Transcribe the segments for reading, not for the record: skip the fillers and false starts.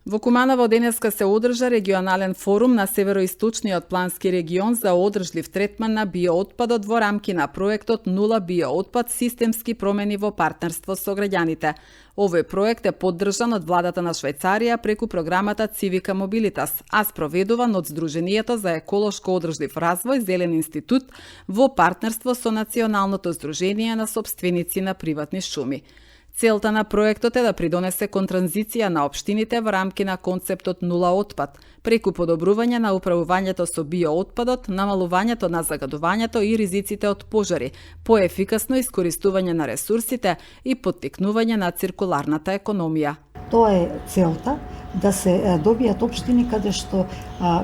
Во Куманово денеска се одржа регионален форум на североисточниот плански регион за одржлив третман на биоотпадот во рамки на проектот Нула биоотпад системски промени во партнерство со граѓаните. Овој проект е поддржан од владата на Швајцарија преку програмата Civica Mobilitas, а спроведуван од Сдруженијето за еколошко одржлив развој Зелен институт во партнерство со Националното сдружение на сопственици на приватни шуми. Целта на проектот е да придонесе кон транзиција на општините во рамки на концептот нула отпад, преку подобрување на управувањето со биоотпадот, намалувањето на загадувањето и ризиците од пожари, поефикасно искористување на ресурсите и поттикнување на циркуларната економија. Тоа е целта, да се добијат општини каде што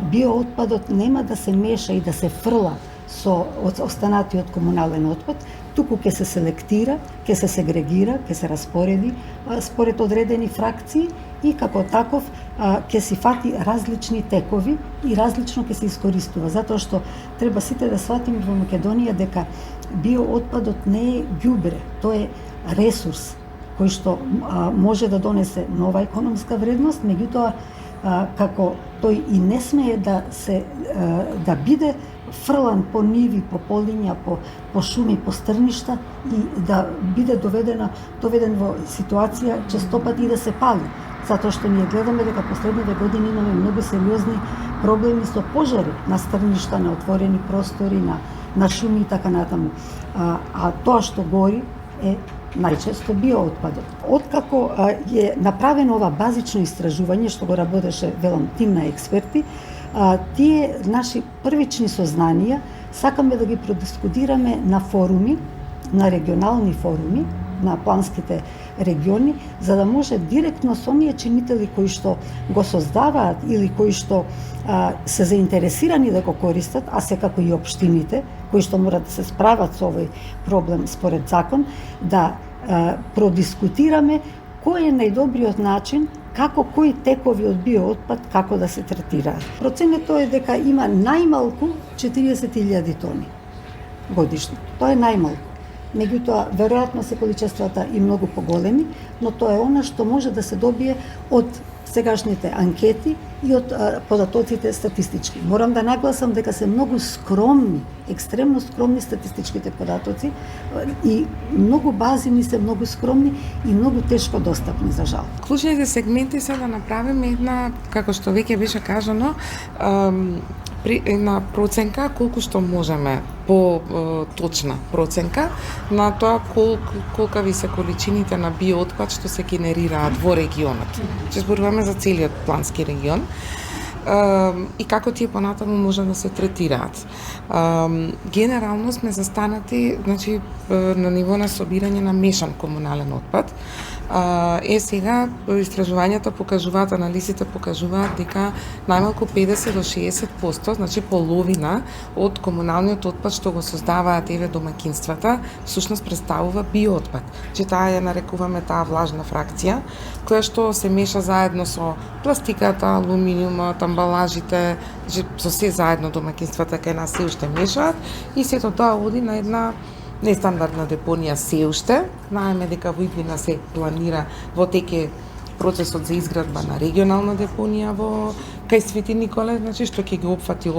биоотпадот нема да се меша и да се фрла со останатиот комунален отпад, туку ќе се селектира, ќе се сегрегира, ќе се распореди според одредени фракции и како таков ќе си фати различни текови и различно ќе се искористува, затоа што треба сите да сватиме во Македонија дека биоотпадот не е ѓубре, тоа е ресурс кој што може да донесе нова економска вредност, меѓутоа како тој и не смее да биде фрлан по ниви, по полиња, по шуми, по стрништа и да биде доведен во ситуација честопати и да се пали. Затоа што ние гледаме дека последните години имаме многу сериозни проблеми со пожари на стрништа, на отворени простори, на шуми и така натаму. А тоа што гори е најчесто биоотпадот. Откако е направено ова базично истражување што го работеше, велам, тим на експерти, тие наши првични сознанија сакаме да ги продискутираме на форуми, на регионални форуми, на планските региони, за да може директно со оние чинители кои што го создаваат или кои што се заинтересирани да го користат, а секако и општините, кои што мора да се справат со овој проблем според закон, да продискутираме кој е најдобриот начин како кои текови од биоотпад како да се третираат. Проценето е дека има најмалку 40.000 тони годишно. Тоа е најмалку. Меѓутоа, веројатно се количествата и многу поголеми, но тоа е она што може да се добие од сегашните анкети и од податоците статистички. Морам да нагласам дека се многу скромни, екстремно скромни статистичките податоци и многу базини се многу скромни и многу тешко достапни, за жал. Клучните сегменти се да направиме една, како што веќе беше кажано, една проценка колку што можеме, точна проценка на тоа колкави се количините на биоотпад што се генерираат во регионот. Че зборуваме за целиот плански регион и како тие понатаму може да се третираат. Генерално сме застанати, значи, на ниво на собирање на мешан комунален отпад. Сега истражувањата покажуваат, анализите покажуваат дека најмалку 50 до 60%, значи половина од комуналниот отпад што го создаваат домаќинствата, всушност представува биоотпад. Че таа ја нарекуваме таа влажна фракција, која што се меша заедно со пластиката, алуминиумот, амбалажите, со се заедно домаќинствата кај нас се уште мешаат и сето тоа оди на една нестандардна депонија се уште. Знаеме дека во иднина се планира во теке процесот за изградба на регионална депонија во кај Свети Николе, значи што ќе ги опфати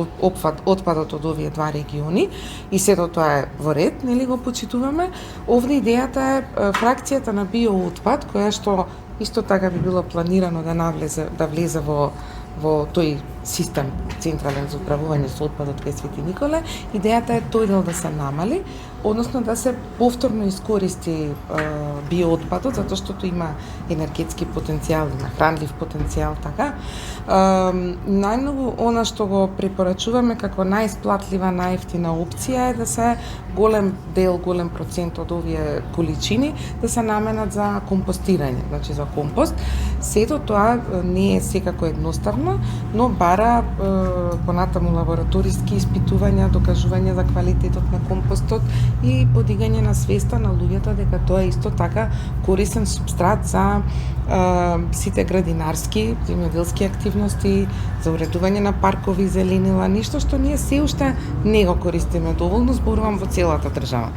отпадот од овие два региони и сето тоа е во ред, нели го почитуваме. Овде идејата е фракцијата на биоотпад, која што исто така би било планирано да влезе во тој систем централен за управување со отпадот кај Свети Николе, идејата е тој дел да се намали, односно да се повторно искористи биоотпадот, затоа што тој има енергетски потенцијал, има хранлив потенцијал, така. Најмногу она што го препорачуваме како најисплатлива, најевтина опција е да се голем дел, голем процент од овие количини да се наменат за компостирање, значи за компост. Сето тоа не е секако едноставно, но бара понатаму лабораториски испитувања, докажување за квалитетот на компостот и подигање на свеста на луѓето дека тоа е исто така корисен супстрат за сите градинарски, земјоделски активности, за уредување на паркови, зеленила, ништо што ние се уште не го користиме доволно, зборувам во целата држава.